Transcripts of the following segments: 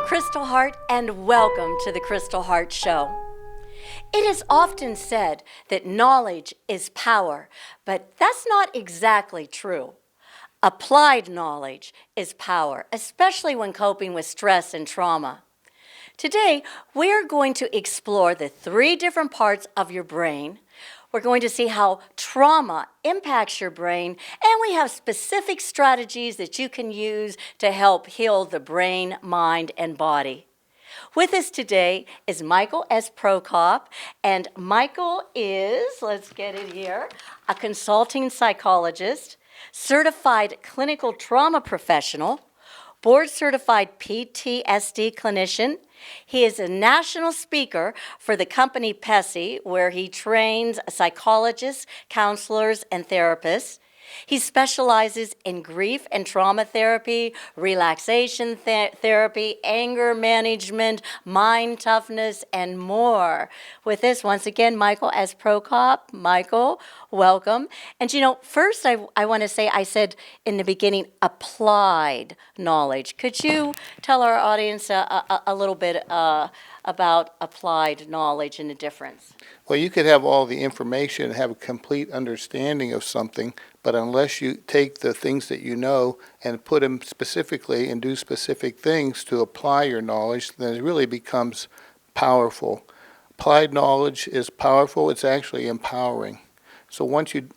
Kristal Hart, and welcome to the Kristal Hart Show. It is often said that knowledge is power, but that's not exactly true. Applied knowledge is power, especially when coping with stress and trauma. Today, we are going to explore the 3 different parts of your brain. We're going to see how trauma impacts your brain, and we have specific strategies that you can use to help heal the brain, mind, and body. With us today is Michael S. Prokop, and Michael is, let's get it here, a consulting psychologist, certified clinical trauma professional, board-certified PTSD clinician. He is a national speaker for the company PESI, where he trains psychologists, counselors, and therapists. He specializes in grief and trauma therapy, relaxation therapy, anger management, mind toughness, and more. With this, once again, Michael S. Prokop. Michael, welcome. And first I want to say, I said in the beginning, applied knowledge. Could you tell our audience a little bit about applied knowledge and the difference? Well, you could have all the information and have a complete understanding of something, but unless you take the things that you know and put them specifically and do specific things to apply your knowledge, then it really becomes powerful. Applied knowledge is powerful. It's actually empowering. So once you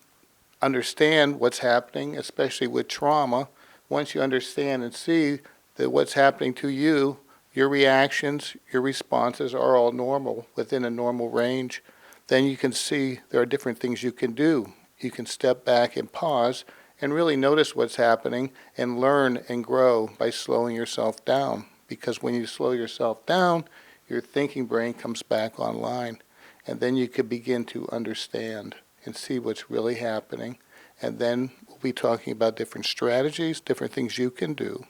understand what's happening, especially with trauma, once you understand and see that what's happening to you, your reactions, your responses are all normal, within a normal range, then you can see there are different things you can do. You can step back and pause and really notice what's happening and learn and grow by slowing yourself down. Because when you slow yourself down, your thinking brain comes back online. And then you can begin to understand and see what's really happening. And then we'll be talking about different strategies, different things you can do.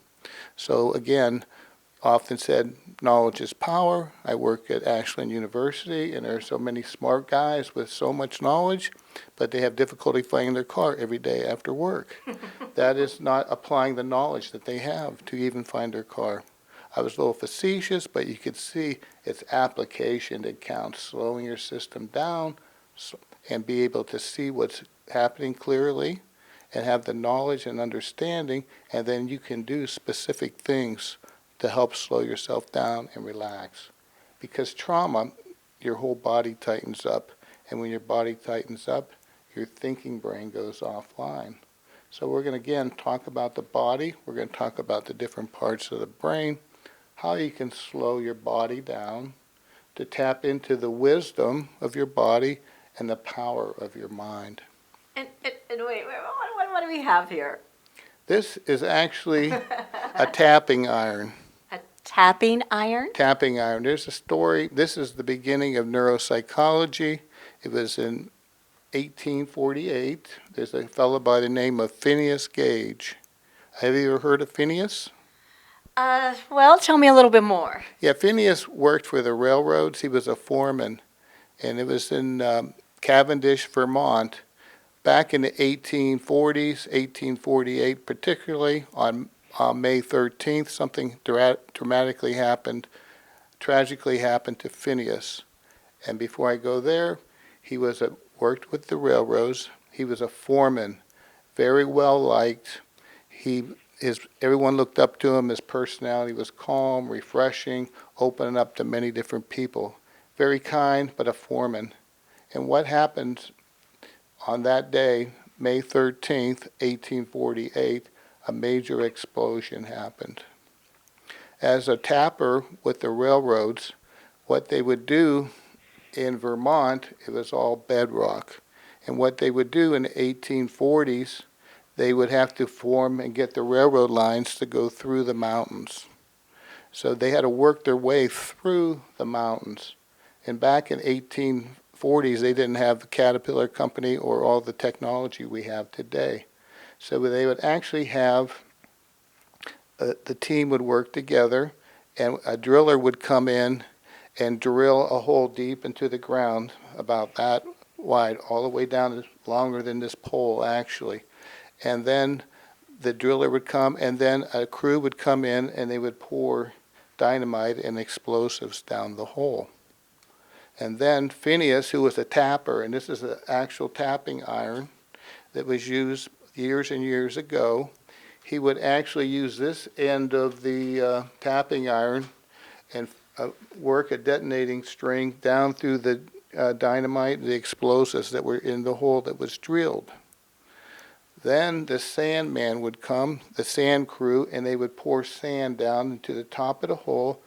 So again, often said, knowledge is power. I work at Ashland University, and there are so many smart guys with so much knowledge, but they have difficulty finding their car every day after work. That is not applying the knowledge that they have to even find their car. I was a little facetious, but you could see it's application that counts, slowing your system down and be able to see what's happening clearly and have the knowledge and understanding, and then you can do specific things to help slow yourself down and relax. Because trauma, your whole body tightens up, and when your body tightens up, your thinking brain goes offline. So we're going to again talk about the body, we're going to talk about the different parts of the brain, how you can slow your body down to tap into the wisdom of your body and the power of your mind. And wait, what do we have here? This is actually a tapping iron. Tapping iron? Tapping iron. There's a story. This is the beginning of neuropsychology. It was in 1848. There's a fellow by the name of Phineas Gage. Have you ever heard of Phineas? Well, tell me a little bit more. Yeah, Phineas worked for the railroads. He was a foreman, and it was in Cavendish, Vermont, back in the 1840s, 1848, particularly on May 13th, something tragically happened to Phineas. And before I go there, he worked with the railroads. He was a foreman, very well liked. Everyone looked up to him. His personality was calm, refreshing, opening up to many different people. Very kind, but a foreman. And what happened on that day, May 13th, 1848, a major explosion happened. As a tapper with the railroads, what they would do in Vermont, it was all bedrock. And what they would do in the 1840s, they would have to form and get the railroad lines to go through the mountains. So they had to work their way through the mountains. And back in 1840s, they didn't have the Caterpillar Company or all the technology we have today. So they would actually have, the team would work together, and a driller would come in and drill a hole deep into the ground, about that wide, all the way down, longer than this pole actually. And then the driller would come, and then a crew would come in, and they would pour dynamite and explosives down the hole. And then Phineas, who was a tapper, and this is an actual tapping iron that was used years and years ago, he would actually use this end of the tapping iron and work a detonating string down through the dynamite, the explosives that were in the hole that was drilled. Then the sandman would come, the sand crew, and they would pour sand down into the top of the hole,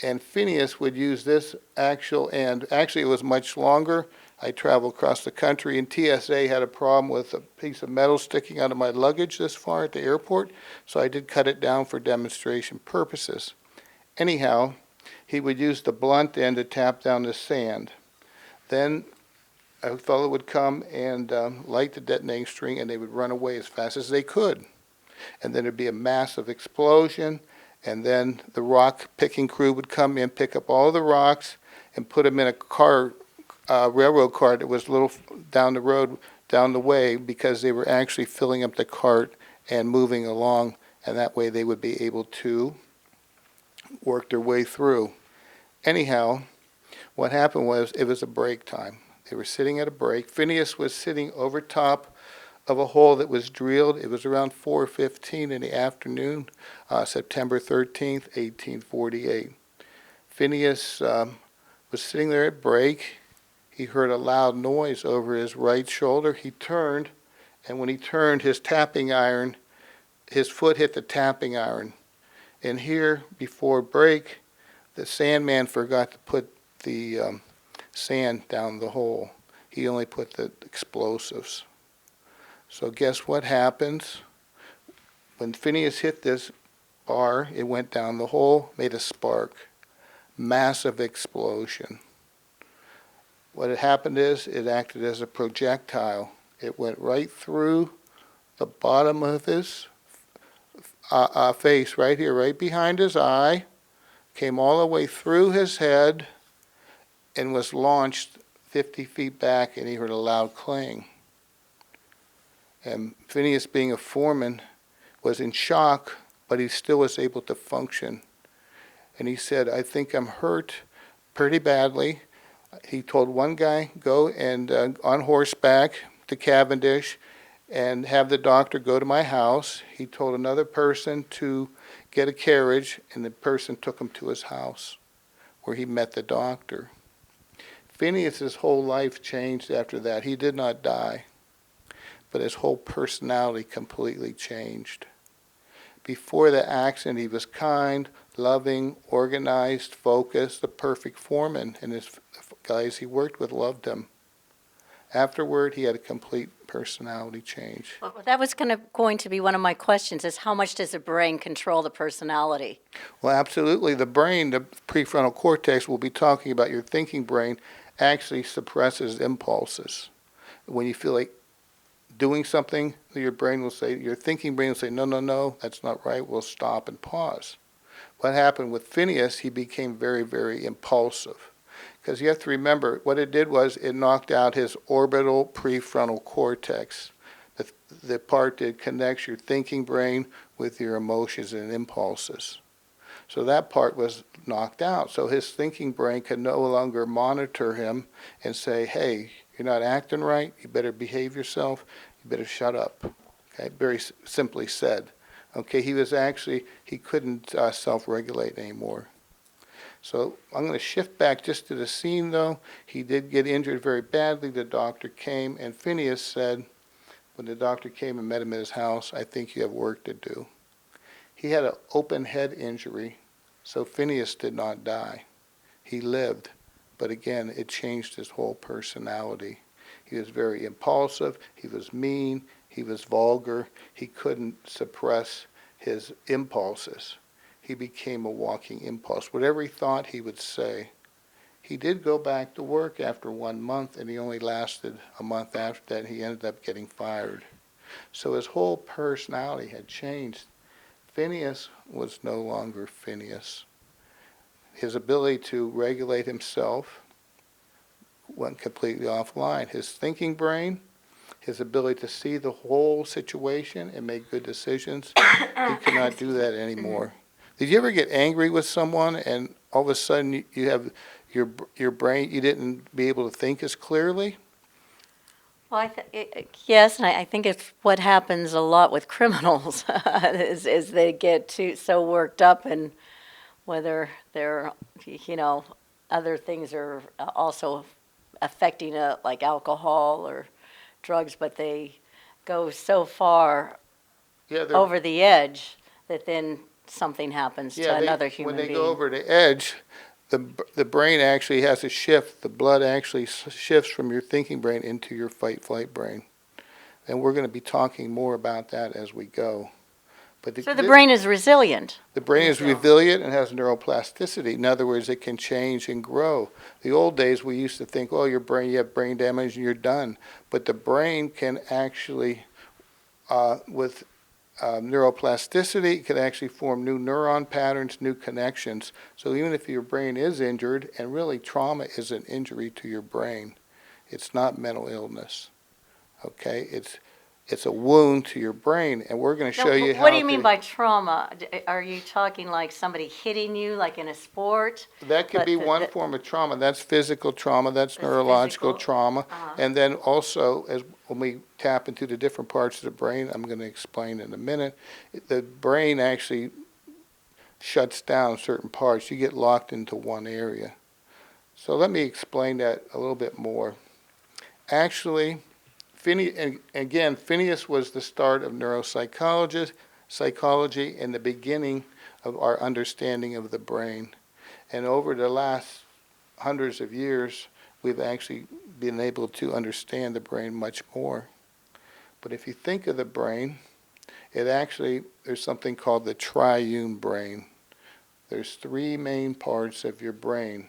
and Phineas would use this actual end. Actually, it was much longer. I traveled across the country, and TSA had a problem with a piece of metal sticking out of my luggage this far at the airport, so I did cut it down for demonstration purposes. Anyhow, he would use the blunt end to tap down the sand. Then a fellow would come and light the detonating string, and they would run away as fast as they could. And then there'd be a massive explosion, and then the rock picking crew would come in, pick up all the rocks, and put them in a car, railroad car that was a little down the road, down the way, because they were actually filling up the cart and moving along, and that way they would be able to work their way through. Anyhow, what happened was it was a break time. They were sitting at a break. Phineas was sitting over top of a hole that was drilled. It was around 4:15 in the afternoon, September 13th, 1848. Phineas was sitting there at break. He heard a loud noise over his right shoulder. He turned, and when he turned, his tapping iron, his foot hit the tapping iron. And here, before break, the sandman forgot to put the sand down the hole. He only put the explosives. So guess what happens? When Phineas hit this bar, it went down the hole, made a spark. Massive explosion. What had happened is it acted as a projectile. It went right through the bottom of his face, right here, right behind his eye, came all the way through his head, and was launched 50 feet back, and he heard a loud clang. And Phineas, being a foreman, was in shock, but he still was able to function. And he said, "I think I'm hurt pretty badly." He told one guy, go and on horseback to Cavendish and have the doctor go to my house. He told another person to get a carriage, and the person took him to his house, where he met the doctor. Phineas's whole life changed after that. He did not die, but his whole personality completely changed. Before the accident, he was kind, loving, organized, focused, the perfect foreman, and his guys he worked with loved him. Afterward, he had a complete personality change. Well, that was going to be one of my questions, is how much does the brain control the personality? Well, absolutely. The brain, the prefrontal cortex, we'll be talking about your thinking brain, actually suppresses impulses. When you feel like doing something, your brain will say, your thinking brain will say, no, no, no, that's not right, we'll stop and pause. What happened with Phineas, he became very, very impulsive. Because you have to remember, what it did was it knocked out his orbital prefrontal cortex, the part that connects your thinking brain with your emotions and impulses. So that part was knocked out. So his thinking brain could no longer monitor him and say, hey, you're not acting right, you better behave yourself, you better shut up. Okay, very simply said. Okay, he couldn't self-regulate anymore. So I'm going to shift back just to the scene, though. He did get injured very badly. The doctor came, and Phineas said, when the doctor came and met him at his house, I think you have work to do. He had an open head injury, so Phineas did not die. He lived, but again, it changed his whole personality. He was very impulsive, he was mean, he was vulgar, he couldn't suppress his impulses. He became a walking impulse. Whatever he thought, he would say. He did go back to work after 1 month, and he only lasted a month after that. He ended up getting fired. So his whole personality had changed. Phineas was no longer Phineas. His ability to regulate himself went completely offline. His thinking brain, his ability to see the whole situation and make good decisions, he could not do that anymore. Did you ever get angry with someone and all of a sudden you have your brain, you didn't be able to think as clearly? Well, yes, and I think it's what happens a lot with criminals is they get so worked up, and whether they're, you know, other things are also affecting like alcohol or drugs, but they go so far Yeah, over the edge that then something happens to another human when they being. go over the edge, the brain actually has to shift. The blood actually shifts from your thinking brain into your fight-flight brain. And we're going to be talking more about that as we go. But So the brain is resilient. the brain is resilient and has neuroplasticity. In other words, it can change and grow. The old days we used to think, oh, you have brain damage and you're done. But the brain can actually, with neuroplasticity, it can actually form new neuron patterns, new connections. So even if your brain is injured, and really trauma is an injury to your brain, it's not mental illness. Okay, it's a wound to your brain, and we're going to show you how. What do you mean by trauma? Are you talking like somebody hitting you, like in a sport? That could be one form of trauma. That's physical trauma. That's neurological trauma. And then also, as when we tap into the different parts of the brain, I'm going to explain in a minute, the brain actually shuts down certain parts. You get locked into one area. So let me explain that a little bit more. Actually, Phineas was the start of psychology, and the beginning of our understanding of the brain. And over the last hundreds of years, we've actually been able to understand the brain much more. But if you think of the brain, there's something called the Triune Brain. There's three main parts of your brain.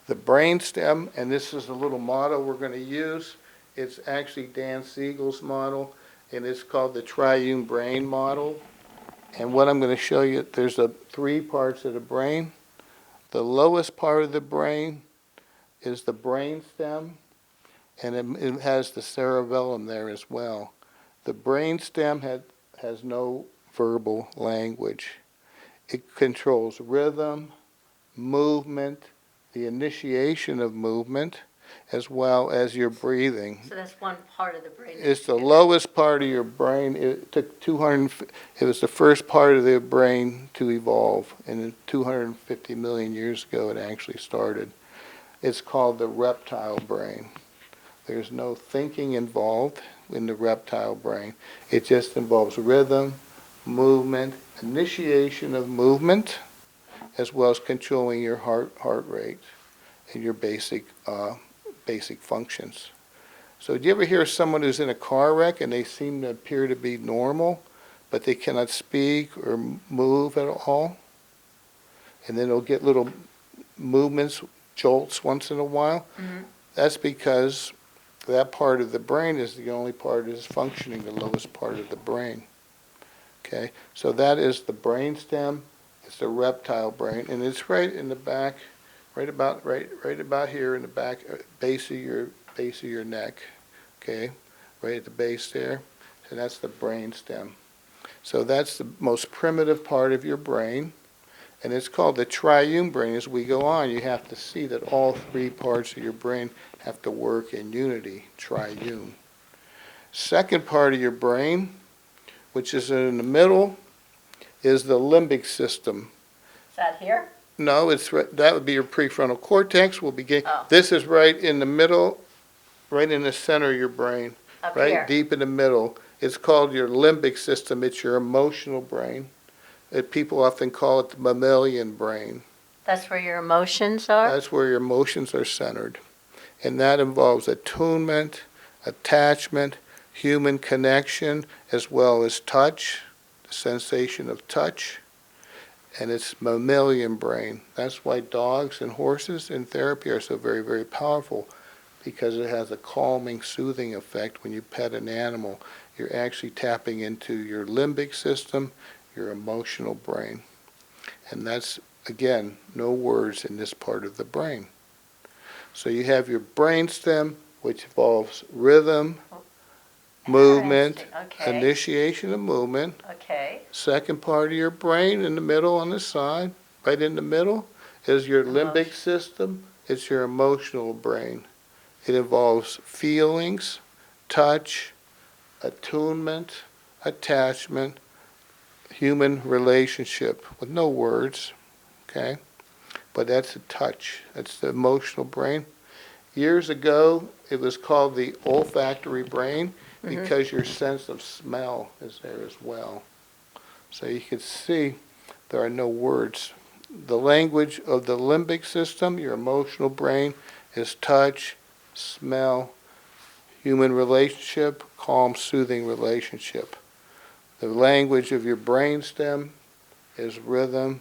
The brainstem, and this is a little model we're going to use. It's actually Dan Siegel's model, and it's called the Triune Brain model. And what I'm going to show you, there's three parts of the brain. The lowest part of the brain is the brainstem, and it has the cerebellum there as well. The brainstem has no verbal language. It controls rhythm, movement, the initiation of movement, as well as your breathing. So that's one part of the brain. It's the lowest part of your brain. It took it was the first part of the brain to evolve, and 250 million years ago it actually started. It's called the reptile brain. There's no thinking involved in the reptile brain. It just involves rhythm, movement, initiation of movement, as well as controlling your heart rate and your basic functions. So do you ever hear someone who's in a car wreck and they seem to appear to be normal, but they cannot speak or move at all? And then they'll get little movements, jolts once in a while. Mm-hmm. That's because that part of the brain is the only part that is functioning, the lowest part of the brain. Okay, so that is the brainstem. It's the reptile brain, and it's right in the back, right about here in the back, base of your neck. Okay, right at the base there. So that's the brainstem. So that's the most primitive part of your brain, and it's called the triune brain. As we go on, you have to see that all three parts of your brain have to work in unity, triune. Second part of your brain, which is in the middle, is the limbic system. Is that here? No, that would be your prefrontal cortex. This is right in the middle, right in the center of your brain, Up right here. deep in the middle. It's called your limbic system. It's your emotional brain. People often call it the mammalian brain. That's where your emotions are? That's where your emotions are centered. And that involves attunement, attachment, human connection, as well as touch, the sensation of touch. And it's mammalian brain. That's why dogs and horses in therapy are so very, very powerful, because it has a calming, soothing effect when you pet an animal. You're actually tapping into your limbic system, your emotional brain. And that's, again, no words in this part of the brain. So you have your brainstem, which involves rhythm, movement, Okay. initiation of movement. Okay. Second part of your brain in the middle on the side, right in the middle, is your limbic system. It's your emotional brain. It involves feelings, touch, attunement, attachment, human relationship with no words, okay? But that's a touch. That's the emotional brain. Years ago, it was called the olfactory brain because your sense of smell is there as well. So you can see there are no words. The language of the limbic system, your emotional brain, is touch, smell, human relationship, calm, soothing relationship. The language of your brainstem is rhythm,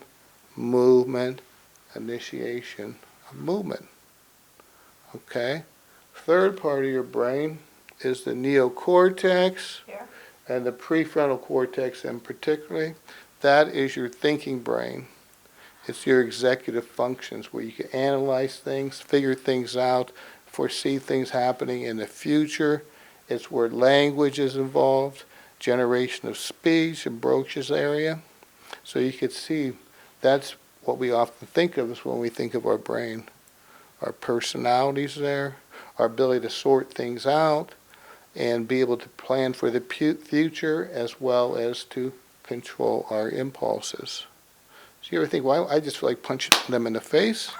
movement, initiation of movement. Okay? Third part of your brain is the neocortex Here. and the prefrontal cortex in particular. That is your thinking brain. It's your executive functions where you can analyze things, figure things out, foresee things happening in the future. It's where language is involved, generation of speech and Broca's area. So you could see that's what we often think of is when we think of our brain. Our personalities there, our ability to sort things out and be able to plan for the future as well as to control our impulses. So you ever think, well, I just feel like punching them in the face?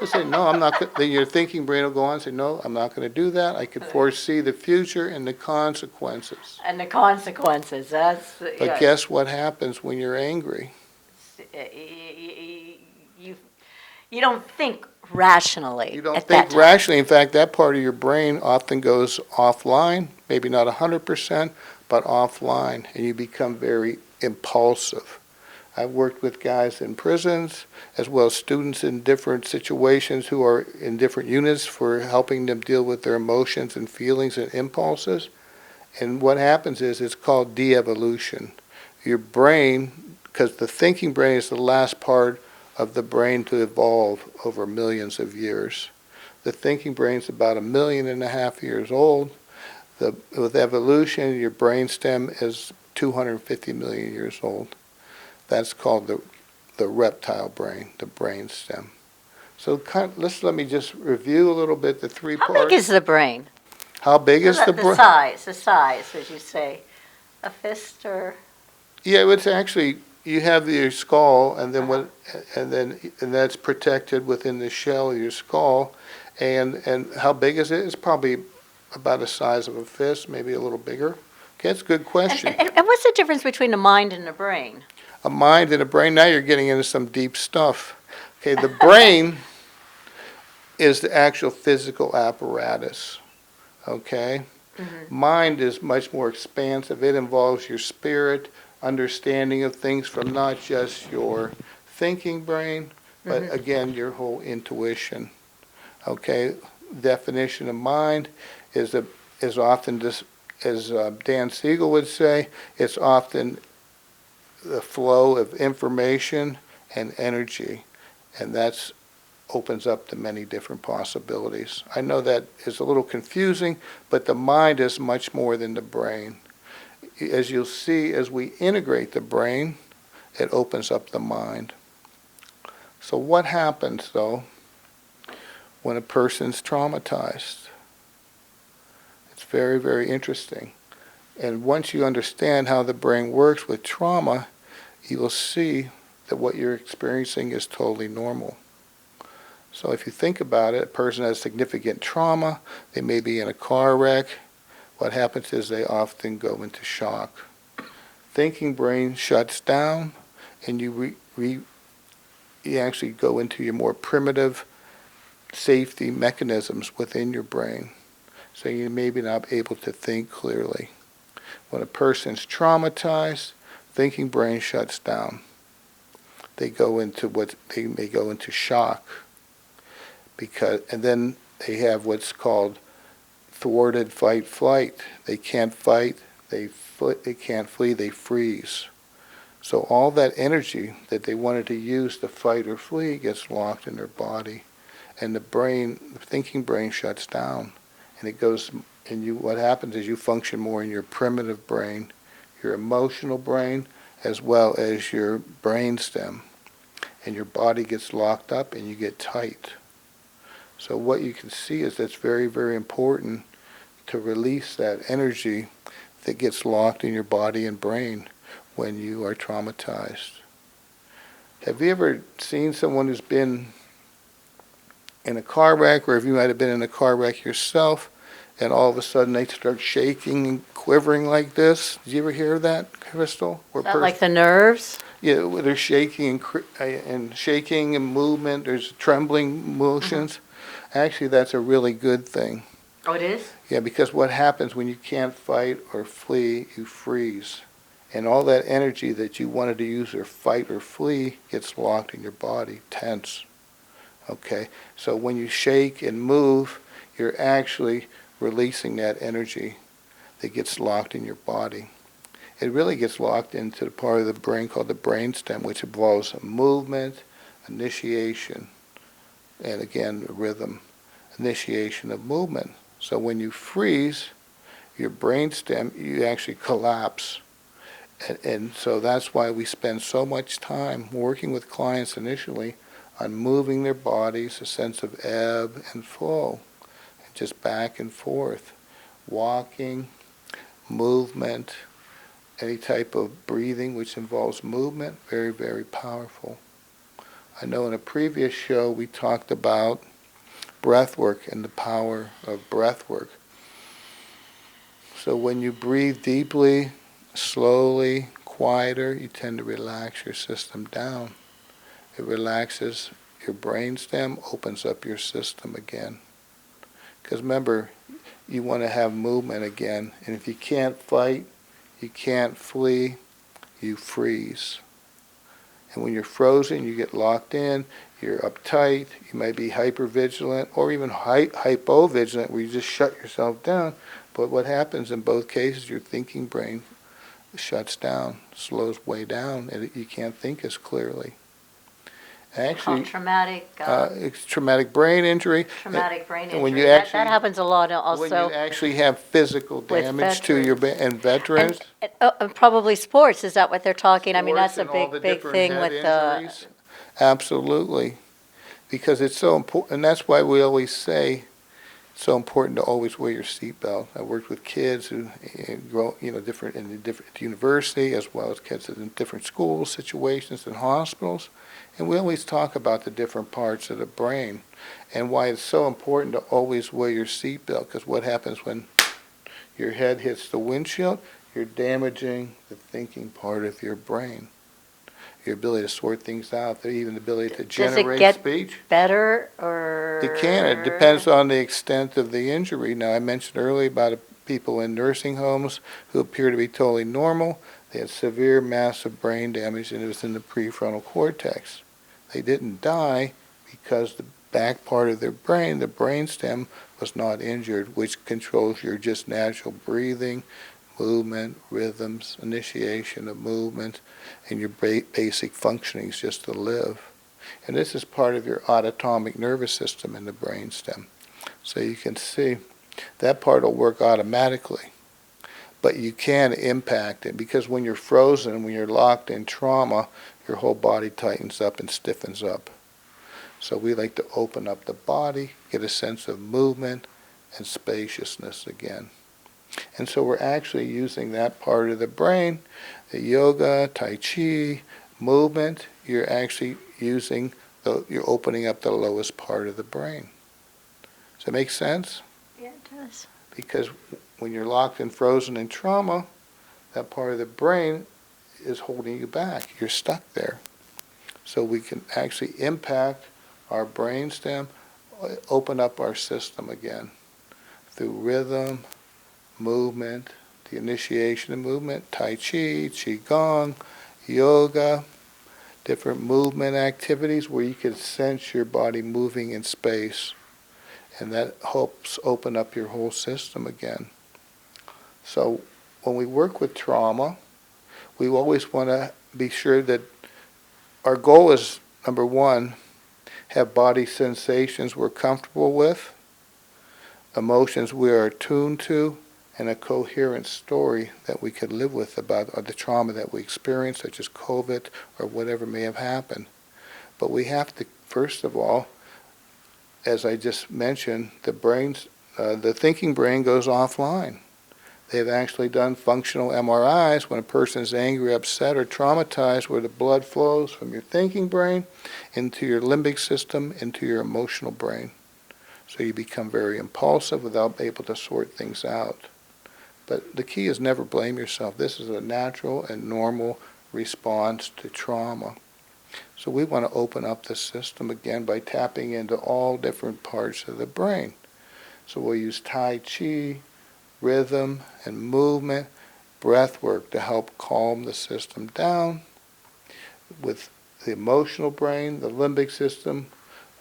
I say, no, I'm not. Then your thinking brain will go on and say, no, I'm not going to do that. I can foresee the future and the consequences. And the consequences, that's... But guess what happens when you're angry? You don't think rationally. You don't at that think time. rationally. In fact, that part of your brain often goes offline, maybe not 100%, but offline, and you become very impulsive. I've worked with guys in prisons as well as students in different situations who are in different units for helping them deal with their emotions and feelings and impulses. And what happens is it's called de-evolution. Your brain, because the thinking brain is the last part of the brain to evolve over millions of years. The thinking brain is about 1.5 million years old. With evolution, your brainstem is 250 million years old. That's called the reptile brain, the brainstem. So let me just review a little bit the three parts. How big is the brain? How big is the brain? The size, as you say. A fist or... Yeah, it's actually, you have your skull, and then and that's protected within the shell of your skull. And how big is it? It's probably about the size of a fist, maybe a little bigger. Okay, that's a good question. And what's the difference between the mind and the brain? A mind and a brain, now you're getting into some deep stuff. Okay, the brain is the actual physical apparatus. Okay? Mind is much more expansive. It involves your spirit, understanding of things from not just your thinking brain, but again, your whole intuition. Okay? Definition of mind is often this, as Dan Siegel would say, it's often the flow of information and energy, and that opens up to many different possibilities. I know that is a little confusing, but the mind is much more than the brain. As you'll see, as we integrate the brain, it opens up the mind. So what happens, though, when a person's traumatized? It's very, very interesting. And once you understand how the brain works with trauma, you will see that what you're experiencing is totally normal. So if you think about it, a person has significant trauma, they may be in a car wreck. What happens is they often go into shock. Thinking brain shuts down, and you actually go into your more primitive safety mechanisms within your brain. So you may be not able to think clearly. When a person's traumatized, thinking brain shuts down. They may go into shock, and then they have what's called thwarted fight-flight. They can't fight, they can't flee, they freeze. So all that energy that they wanted to use to fight or flee gets locked in their body, and the thinking brain shuts down, and it goes And what happens is you function more in your primitive brain, your emotional brain, as well as your brainstem. And your body gets locked up and you get tight. So what you can see is that's very, very important to release that energy that gets locked in your body and brain when you are traumatized. Have you ever seen someone who's been in a car wreck, or if you might have been in a car wreck yourself, and all of a sudden they start shaking and quivering like this? Did you ever hear that, Kristal? Is that like the nerves? Yeah, where they're shaking and shaking and movement. There's trembling motions. Actually, that's a really good thing. Oh, it is? Yeah, because what happens when you can't fight or flee, you freeze. And all that energy that you wanted to use or fight or flee gets locked in your body, tense. Okay, so when you shake and move, you're actually releasing that energy that gets locked in your body. It really gets locked into the part of the brain called the brainstem, which involves movement, initiation, and again, rhythm, initiation of movement. So when you freeze, your brainstem, you actually collapse. And so that's why we spend so much time working with clients initially on moving their bodies, a sense of ebb and flow, just back and forth, walking, movement, any type of breathing which involves movement, very, very powerful. I know in a previous show we talked about breath work and the power of breath work. So when you breathe deeply, slowly, quieter, you tend to relax your system down. It relaxes your brainstem, opens up your system again. Because remember, you want to have movement again. And if you can't fight, you can't flee, you freeze. And when you're frozen, you get locked in, you're uptight, you might be hypervigilant or even hypovigilant where you just shut yourself down. But what happens in both cases, your thinking brain shuts down, slows way down, and you can't think as clearly. Actually, traumatic. It's traumatic brain injury. Traumatic brain injury. When you that actually, happens a lot also. when you actually have physical damage to your and veterans. And probably sports, is that what they're talking? I mean, Sports that's a and all the big different thing head with injuries. Absolutely. Because it's so important, and that's why we always say it's so important to always wear your seatbelt. I worked with kids who grow, different at university, as well as kids in different school situations and hospitals. And we always talk about the different parts of the brain and why it's so important to always wear your seatbelt, because what happens when your head hits the windshield, you're damaging the thinking part of your brain. Your ability to sort things out, even the ability to generate speech. Does it get better, or? It can. It depends on the extent of the injury. Now, I mentioned earlier about people in nursing homes who appear to be totally normal. They had severe, massive brain damage, and it was in the prefrontal cortex. They didn't die because the back part of their brain, the brainstem, was not injured, which controls your just natural breathing, movement, rhythms, initiation of movement, and your basic functionings just to live. And this is part of your autonomic nervous system in the brainstem. So you can see that part will work automatically. But you can impact it, because when you're frozen, when you're locked in trauma, your whole body tightens up and stiffens up. So we like to open up the body, get a sense of movement and spaciousness again. And so we're actually using that part of the brain, the yoga, tai chi, movement. You're actually you're opening up the lowest part of the brain. Does that make sense? Yeah, it does. Because when you're locked and frozen in trauma, that part of the brain is holding you back. You're stuck there. So we can actually impact our brainstem, open up our system again through rhythm, movement, the initiation of movement, tai chi, qigong, yoga, different movement activities where you can sense your body moving in space. And that helps open up your whole system again. So when we work with trauma, we always want to be sure that our goal is, number one, have body sensations we're comfortable with. emotions we are attuned to, and a coherent story that we could live with about the trauma that we experienced, such as COVID or whatever may have happened. But we have to, first of all, as I just mentioned, the thinking brain goes offline. They've actually done functional MRIs when a person is angry, upset, or traumatized, where the blood flows from your thinking brain into your limbic system, into your emotional brain. So you become very impulsive without able to sort things out. But the key is never blame yourself. This is a natural and normal response to trauma. So we want to open up the system again by tapping into all different parts of the brain. So we'll use Tai Chi, rhythm and movement, breath work to help calm the system down. With the emotional brain, the limbic system,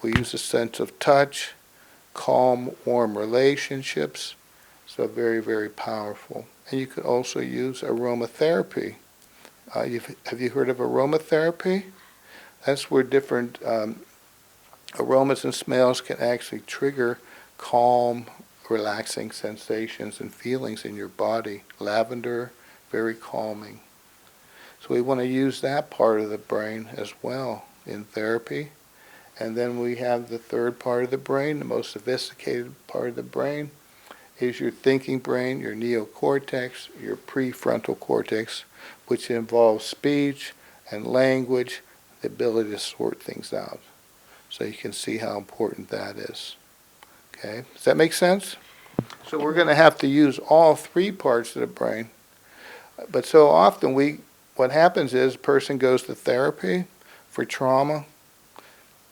we use a sense of touch, calm, warm relationships. So very, very powerful. And you could also use aromatherapy. Have you heard of aromatherapy? That's where different aromas and smells can actually trigger calm, relaxing sensations and feelings in your body. Lavender, very calming. So we want to use that part of the brain as well in therapy. And then we have the third part of the brain, the most sophisticated part of the brain, is your thinking brain, your neocortex, your prefrontal cortex, which involves speech and language, the ability to sort things out. So you can see how important that is. Okay, does that make sense? So we're going to have to use all three parts of the brain. But so often what happens is a person goes to therapy for trauma,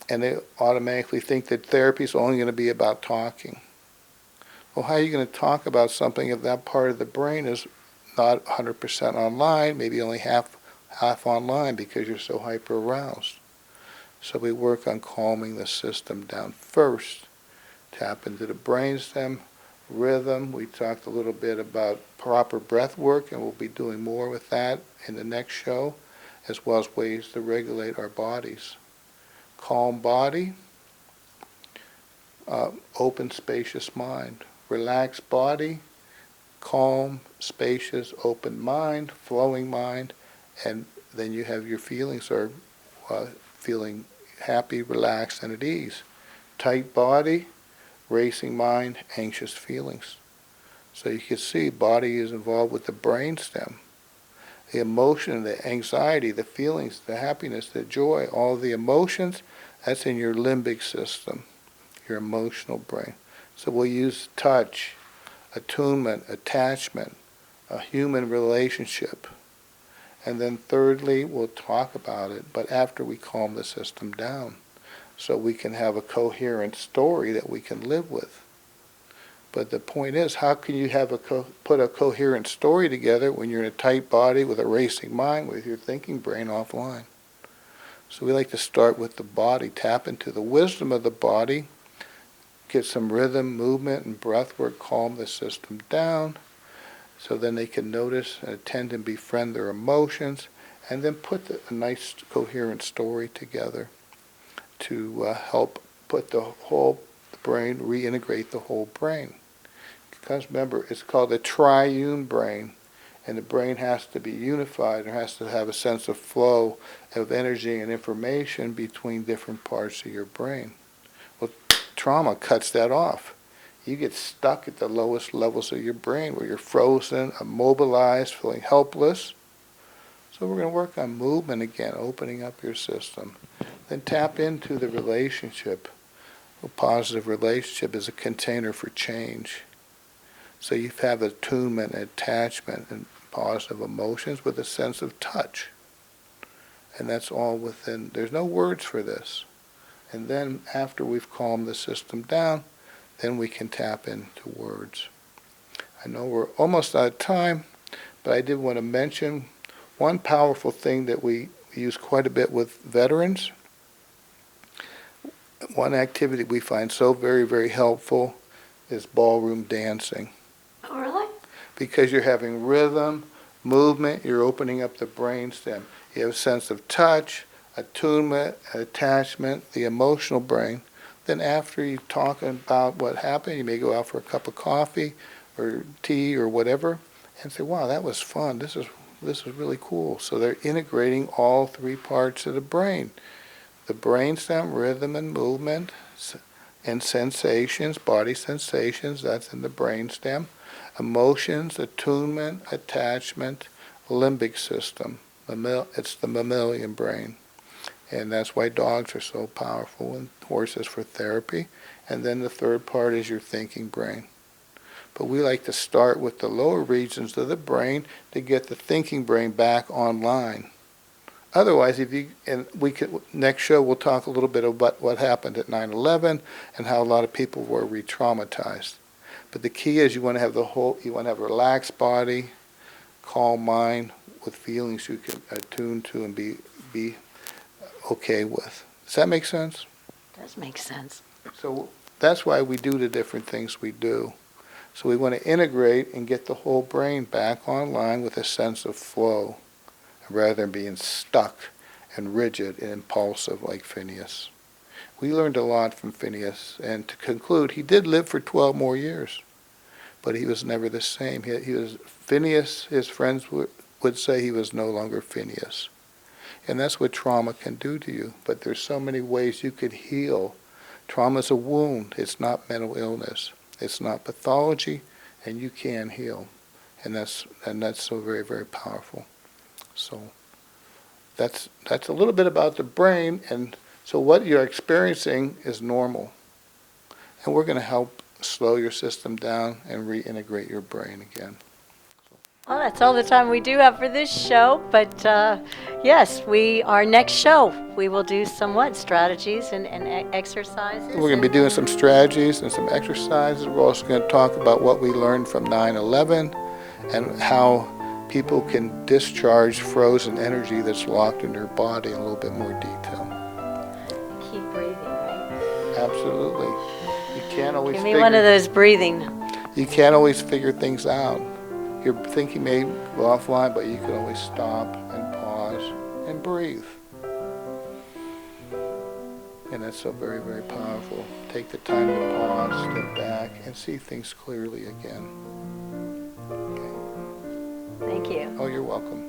and they automatically think that therapy is only going to be about talking. Well, how are you going to talk about something if that part of the brain is not 100% online, maybe only half online because you're so hyper-aroused? So we work on calming the system down first. Tap into the brainstem, rhythm. We talked a little bit about proper breath work, and we'll be doing more with that in the next show, as well as ways to regulate our bodies. Calm body, open, spacious mind. Relaxed body, calm, spacious, open mind, flowing mind, and then you have your feelings are feeling happy, relaxed, and at ease. Tight body, racing mind, anxious feelings. So you can see body is involved with the brainstem. The emotion, the anxiety, the feelings, the happiness, the joy, all the emotions, that's in your limbic system, your emotional brain. So we'll use touch, attunement, attachment, a human relationship. And then thirdly, we'll talk about it, but after we calm the system down, so we can have a coherent story that we can live with. But the point is, how can you have put a coherent story together when you're in a tight body with a racing mind, with your thinking brain offline? So we like to start with the body, tap into the wisdom of the body, get some rhythm, movement, and breath work, calm the system down, so then they can notice and attend and befriend their emotions, and then put a nice coherent story together to help put the whole brain, reintegrate the whole brain. Because remember, it's called the Triune Brain, and the brain has to be unified. It has to have a sense of flow of energy and information between different parts of your brain. Well, trauma cuts that off. You get stuck at the lowest levels of your brain where you're frozen, immobilized, feeling helpless. So we're going to work on movement again, opening up your system. Then tap into the relationship. A positive relationship is a container for change. So you have attunement, attachment, and positive emotions with a sense of touch. And that's all within, there's no words for this. And then after we've calmed the system down, then we can tap into words. I know we're almost out of time, but I did want to mention one powerful thing that we use quite a bit with veterans. One activity we find so very, very helpful is ballroom dancing. Oh, really? Because you're having rhythm, movement, you're opening up the brainstem. You have a sense of touch, attunement, attachment, the emotional brain Then after you talk about what happened, you may go out for a cup of coffee or tea or whatever and say, wow, that was fun. This is really cool. So they're integrating all three parts of the brain. The brainstem, rhythm and movement, and sensations, body sensations, that's in the brainstem. Emotions, attunement, attachment, limbic system. It's the mammalian brain. And that's why dogs are so powerful and horses for therapy. And then the third part is your thinking brain. But we like to start with the lower regions of the brain to get the thinking brain back online. Otherwise, next show we'll talk a little bit about what happened at 9/11 and how a lot of people were re-traumatized. But the key is you want to have a relaxed body, calm mind with feelings you can attune to and be okay with. Does that make sense? It does make sense. So that's why we do the different things we do. So we want to integrate and get the whole brain back online with a sense of flow, rather than being stuck and rigid and impulsive like Phineas. We learned a lot from Phineas, and to conclude, he did live for 12 more years, but he was never the same. He was Phineas. His friends would say he was no longer Phineas. And that's what trauma can do to you. But there's so many ways you could heal. Trauma's a wound. It's not mental illness. It's not pathology, and you can heal. And that's so very, very powerful. So that's a little bit about the brain. And so what you're experiencing is normal. And we're going to help slow your system down and reintegrate your brain again. Well, that's all the time we do have for this show. But yes, our next show, we will do some strategies and exercises. We're going to be doing some strategies and some exercises. We're also going to talk about what we learned from 9/11 and how people can discharge frozen energy that's locked in their body in a little bit more detail. Keep breathing, right? Absolutely. You can't always Give me one of those breathing. You can't always figure things out. Your thinking may go offline, but you can always stop and pause and breathe. And that's so very, very powerful. Take the time to pause, step back, and see things clearly again. Okay. Thank you. Oh, you're welcome.